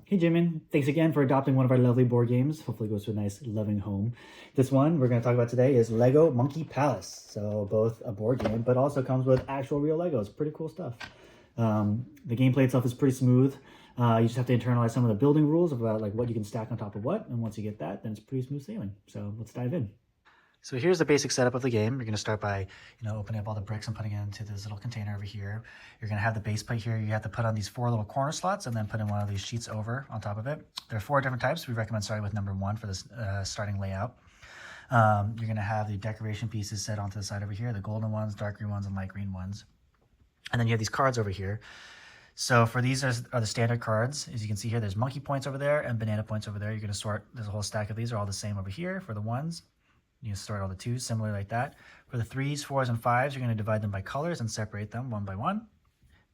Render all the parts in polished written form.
Hey Jimin, thanks again for adopting one of our lovely board games. Hopefully it goes to a nice loving home. This one we're going to talk about today is Lego Monkey Palace. So both a board game, but also comes with actual real Legos. Pretty cool stuff. The gameplay itself is pretty smooth. You just have to internalize some of the building rules about like what you can stack on top of what. And once you get that, then it's pretty smooth sailing. So let's dive in. So here's the basic setup of the game. You're going to start by, opening up all the bricks and putting it into this little container over here. You're going to have the base plate here. You have to put on these 4 little corner slots and then put in one of these sheets over on top of it. There are 4 different types. We recommend starting with number 1 for this starting layout. You're going to have the decoration pieces set onto the side over here, the golden ones, dark green ones, and light green ones. And then you have these cards over here. So for these are the standard cards. As you can see here, there's monkey points over there and banana points over there. You're going to sort, there's a whole stack of these are all the same over here for the 1s. You sort all the 2s similar like that. For the 3s, 4s, and 5s, you're going to divide them by colors and separate them one by one.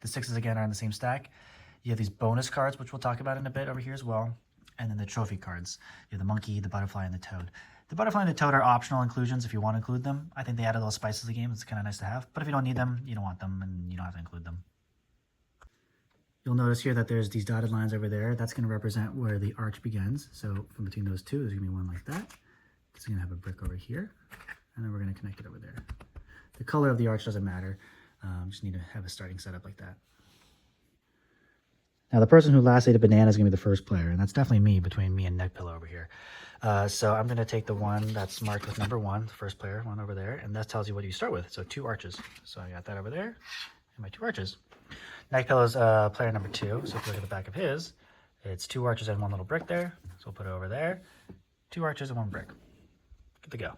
The 6s again are in the same stack. You have these bonus cards, which we'll talk about in a bit over here as well. And then the trophy cards. You have the monkey, the butterfly, and the toad. The butterfly and the toad are optional inclusions if you want to include them. I think they add a little spice to the game. It's kind of nice to have. But if you don't need them, you don't want them, and you don't have to include them. You'll notice here that there's these dotted lines over there. That's going to represent where the arch begins. So from between those two, there's going to be one like that. It's going to have a brick over here, and then we're going to connect it over there. The color of the arch doesn't matter. Just need to have a starting setup like that. Now, the person who last ate a banana is going to be the first player, and that's definitely me between me and Neckpillow over here. So I'm going to take the one that's marked with number 1, the first player, one over there, and that tells you what you start with. So 2 arches. So I got that over there, and my 2 arches. Neckpillow's player number 2, so if you look at the back of his, it's 2 arches and 1 little brick there. So we'll put it over there. 2 arches and 1 brick. Good to go.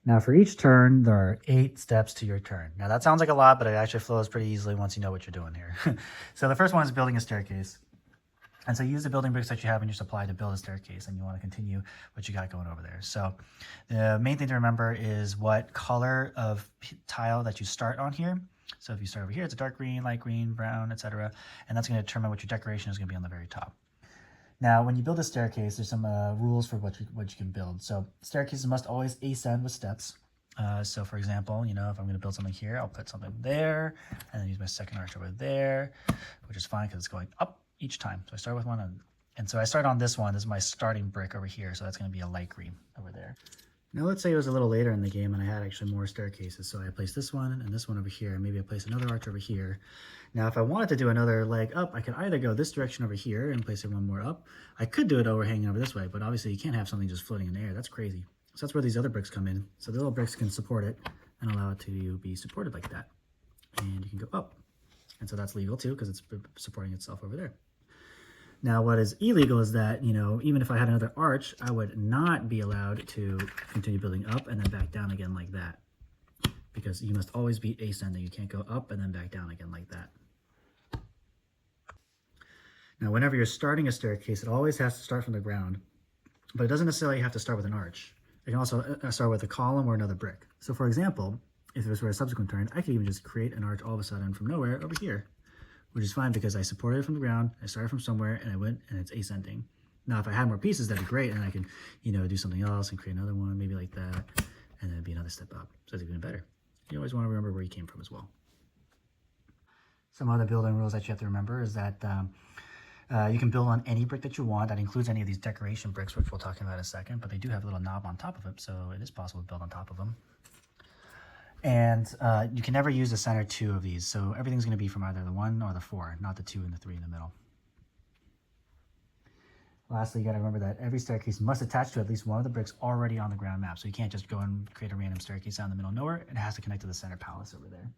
Now for each turn, there are 8 steps to your turn. Now that sounds like a lot, but it actually flows pretty easily once you know what you're doing here. So the first one is building a staircase. And so use the building bricks that you have in your supply to build a staircase, and you want to continue what you got going over there. So the main thing to remember is what color of tile that you start on here. So if you start over here, it's a dark green, light green, brown, etc. And that's going to determine what your decoration is going to be on the very top. Now, when you build a staircase, there's some rules for what you can build. So staircases must always ascend with steps. So for example, if I'm going to build something here, I'll put something there and then use my second arch over there, which is fine because it's going up each time. So I start with one, and so I start on this one. This is my starting brick over here, so that's going to be a light green over there. Now let's say it was a little later in the game and I had actually more staircases. So I placed this one and this one over here, and maybe I place another arch over here. Now if I wanted to do another leg up, I could either go this direction over here and place it one more up. I could do it overhanging over this way, but obviously you can't have something just floating in the air. That's crazy. So that's where these other bricks come in. So the little bricks can support it and allow it to be supported like that. And you can go up. And so that's legal too because it's supporting itself over there. Now, what is illegal is that, even if I had another arch, I would not be allowed to continue building up and then back down again like that. Because you must always be ascending. You can't go up and then back down again like that. Now, whenever you're starting a staircase, it always has to start from the ground. But it doesn't necessarily have to start with an arch. It can also start with a column or another brick. So, for example, if it was for a subsequent turn, I could even just create an arch all of a sudden from nowhere over here. Which is fine because I supported it from the ground, I started from somewhere, and I went, and it's ascending. Now, if I had more pieces, that'd be great, and I can, do something else and create another one, maybe like that, and then it'd be another step up. So it's even better. You always want to remember where you came from as well. Some other building rules that you have to remember is that you can build on any brick that you want. That includes any of these decoration bricks, which we'll talk about in a second, but they do have a little knob on top of it, so it is possible to build on top of them. And you can never use the center 2 of these. So everything's going to be from either the 1 or the 4, not the 2 and the 3 in the middle. Lastly, you got to remember that every staircase must attach to at least one of the bricks already on the ground map. So you can't just go and create a random staircase out in the middle of nowhere. It has to connect to the center palace over there.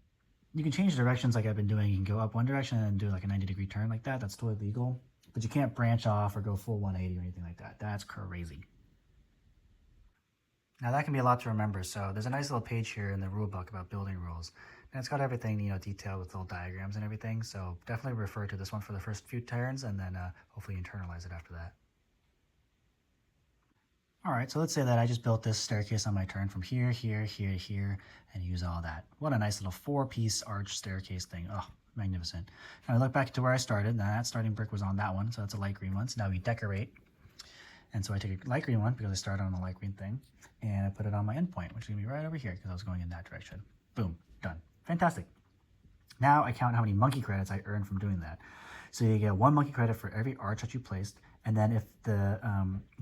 You can change directions like I've been doing. You can go up one direction and do like a 90-degree turn like that. That's totally legal. But you can't branch off or go full 180 or anything like that. That's crazy. Now that can be a lot to remember, so there's a nice little page here in the rule book about building rules. And it's got everything, detailed with little diagrams and everything, so definitely refer to this one for the first few turns and then hopefully internalize it after that. Alright, so let's say that I just built this staircase on my turn from here, here, here, here, and use all that. What a nice little 4-piece arch staircase thing. Oh, magnificent. Now I look back to where I started. Now that starting brick was on that one, so that's a light green one. So now we decorate. And so I take a light green one because I started on the light green thing, and I put it on my endpoint, which is going to be right over here because I was going in that direction. Boom, done. Fantastic. Now I count how many monkey credits I earned from doing that. So you get 1 monkey credit for every arch that you placed. And then if the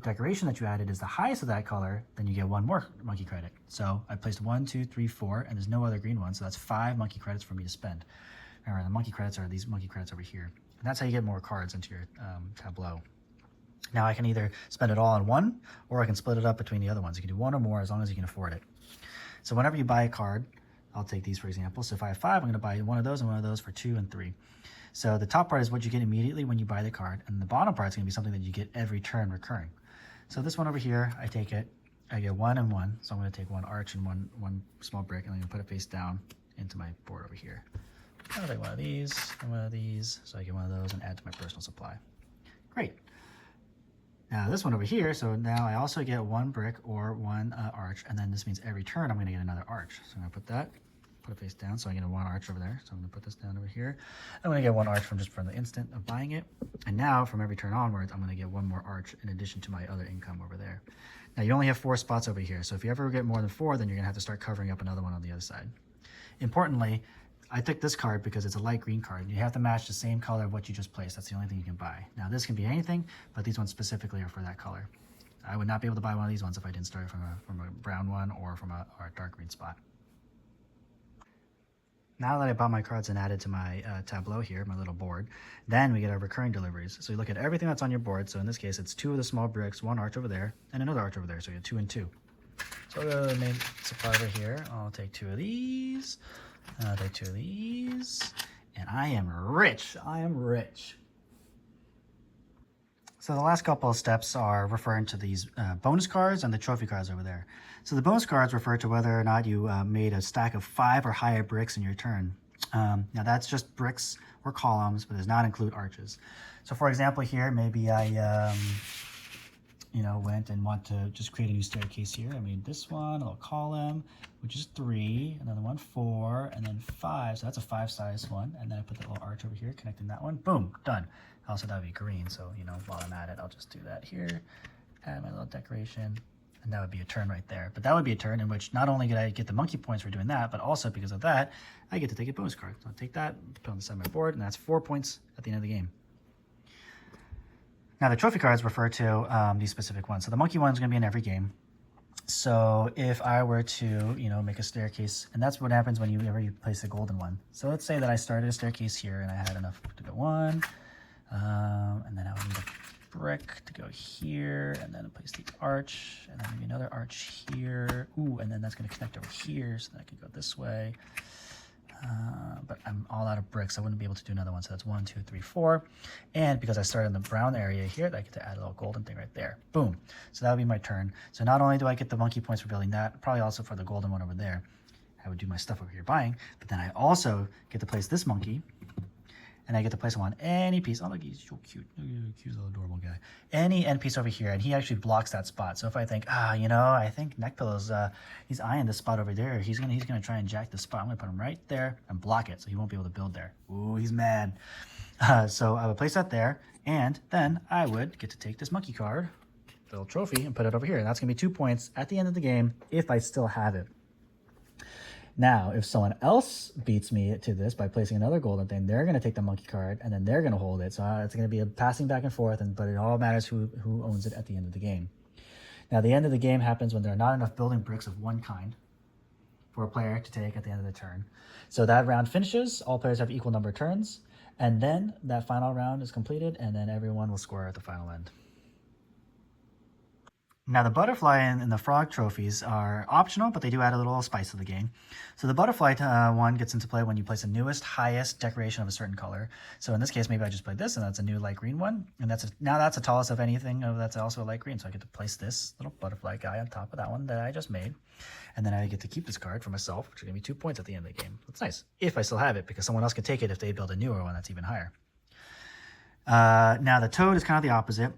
decoration that you added is the highest of that color, then you get 1 more monkey credit. So I placed 1, 2, 3, 4, and there's no other green ones. So that's 5 monkey credits for me to spend. Remember, the monkey credits are these monkey credits over here. And that's how you get more cards into your tableau. Now I can either spend it all on one, or I can split it up between the other ones. You can do 1 or more as long as you can afford it. So whenever you buy a card, I'll take these for example. So if I have 5, I'm going to buy 1 of those and 1 of those for 2 and 3. So the top part is what you get immediately when you buy the card, and the bottom part is going to be something that you get every turn recurring. So this one over here, I take it, I get 1 and 1. So I'm going to take 1 arch and one small brick, and I'm going to put it face down into my board over here. I'll take 1 of these and 1 of these, so I get 1 of those and add to my personal supply. Great. Now this one over here, so now I also get 1 brick or 1 arch, and then this means every turn I'm going to get another arch. So I'm going to put that, put it face down, so I get 1 arch over there. So I'm going to put this down over here. I'm going to get 1 arch from the instant of buying it. And now from every turn onwards, I'm going to get 1 more arch in addition to my other income over there. Now you only have 4 spots over here. So if you ever get more than 4, then you're going to have to start covering up another one on the other side. Importantly, I took this card because it's a light green card. You have to match the same color of what you just placed. That's the only thing you can buy. Now this can be anything, but these ones specifically are for that color. I would not be able to buy one of these ones if I didn't start from a brown one or from a dark green spot. Now that I bought my cards and added to my tableau here, my little board, then we get our recurring deliveries. So you look at everything that's on your board. So in this case, it's 2 of the small bricks, 1 arch over there, and another arch over there. So you get 2 and 2. So I'll go to the main supply over here. I'll take 2 of these. I'll take 2 of these. And I am rich. I am rich. So the last couple of steps are referring to these bonus cards and the trophy cards over there. So the bonus cards refer to whether or not you made a stack of 5 or higher bricks in your turn. Now that's just bricks or columns, but does not include arches. So for example here, maybe I went and want to just create a new staircase here. I made this one, a little column, which is 3, another one 4, and then 5. So that's a 5-size one. And then I put that little arch over here, connecting that one. Boom, done. Also, that would be green. So, while I'm at it, I'll just do that here. Add my little decoration. And that would be a turn right there. But that would be a turn in which not only did I get the monkey points for doing that, but also because of that, I get to take a bonus card. So I'll take that, put it on the side of my board, and that's 4 points at the end of the game. Now the trophy cards refer to these specific ones. So the monkey one is going to be in every game. So if I were to, make a staircase, and that's what happens whenever you place a golden one. So let's say that I started a staircase here and I had enough to go 1, and then I would need a brick to go here, and then place the arch, and then maybe another arch here. Ooh, and then that's going to connect over here, so that I can go this way. But I'm all out of bricks. I wouldn't be able to do another one. So that's 1, 2, 3, 4. And because I started in the brown area here, I get to add a little golden thing right there. Boom. So that would be my turn. So not only do I get the monkey points for building that, probably also for the golden one over there. I would do my stuff over here buying, but then I also get to place this monkey, and I get to place him on any piece. Oh, look, he's so cute. Cute little adorable guy. Any end piece over here, and he actually blocks that spot. So if I think, I think Neckpillow's, he's eyeing this spot over there. He's gonna try and jack the spot. I'm gonna put him right there and block it, so he won't be able to build there. Ooh, he's mad. So I would place that there, and then I would get to take this monkey card, the little trophy, and put it over here. And that's gonna be 2 points at the end of the game if I still have it. Now, if someone else beats me to this by placing another golden thing, they're going to take the monkey card, and then they're going to hold it. So it's going to be a passing back and forth, but it all matters who owns it at the end of the game. Now, the end of the game happens when there are not enough building bricks of one kind for a player to take at the end of the turn. So that round finishes. All players have equal number of turns, and then that final round is completed, and then everyone will score at the final end. Now the butterfly and the frog trophies are optional, but they do add a little spice to the game. So the butterfly one gets into play when you place the newest, highest decoration of a certain color. So in this case, maybe I just played this, and that's a new light green one. And now that's the tallest of anything that's also a light green. So I get to place this little butterfly guy on top of that one that I just made. And then I get to keep this card for myself, which is going to be 2 points at the end of the game. That's nice, if I still have it, because someone else can take it if they build a newer one that's even higher. Now the toad is kind of the opposite.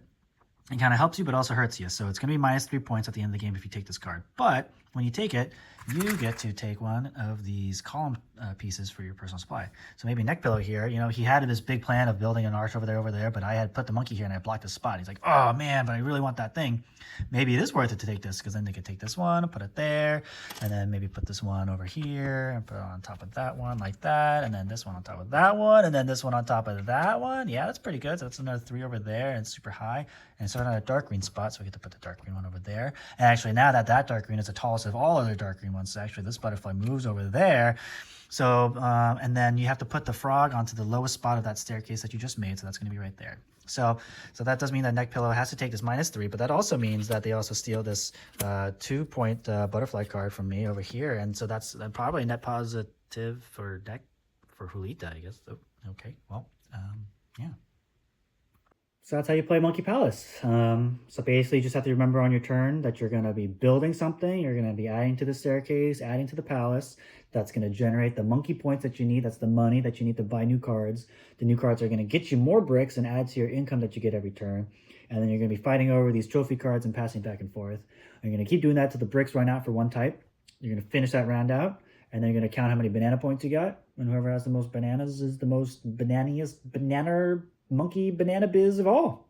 It kind of helps you, but also hurts you. So it's going to be -3 points at the end of the game if you take this card. But when you take it, you get to take one of these column pieces for your personal supply. So maybe Neckpillow here, you know, he had this big plan of building an arch over there, but I had put the monkey here and I blocked the spot. He's like, oh man, but I really want that thing. Maybe it is worth it to take this, because then they could take this one and put it there, and then maybe put this one over here and put it on top of that one like that, and then this one on top of that one, and then this one on top of that one. Yeah, that's pretty good. So that's another 3 over there, and it's super high. And so another dark green spot, so we get to put the dark green one over there. And actually now that dark green is the tallest of all other dark green ones, so actually this butterfly moves over there. So, and then you have to put the frog onto the lowest spot of that staircase that you just made, so that's going to be right there. So that does mean that Neckpillow has to take this -3, but that also means that they also steal this 2-point butterfly card from me over here, and so that's probably net positive for Julita, I guess. So, okay, well, yeah. So that's how you play Monkey Palace. So basically you just have to remember on your turn that you're going to be building something, you're going to be adding to the staircase, adding to the palace. That's going to generate the monkey points that you need. That's the money that you need to buy new cards. The new cards are going to get you more bricks and add to your income that you get every turn. And then you're going to be fighting over these trophy cards and passing back and forth. And you're going to keep doing that till the bricks run out for one type. You're going to finish that round out. And then you're going to count how many banana points you got. And whoever has the most bananas is the most monkey banana biz of all.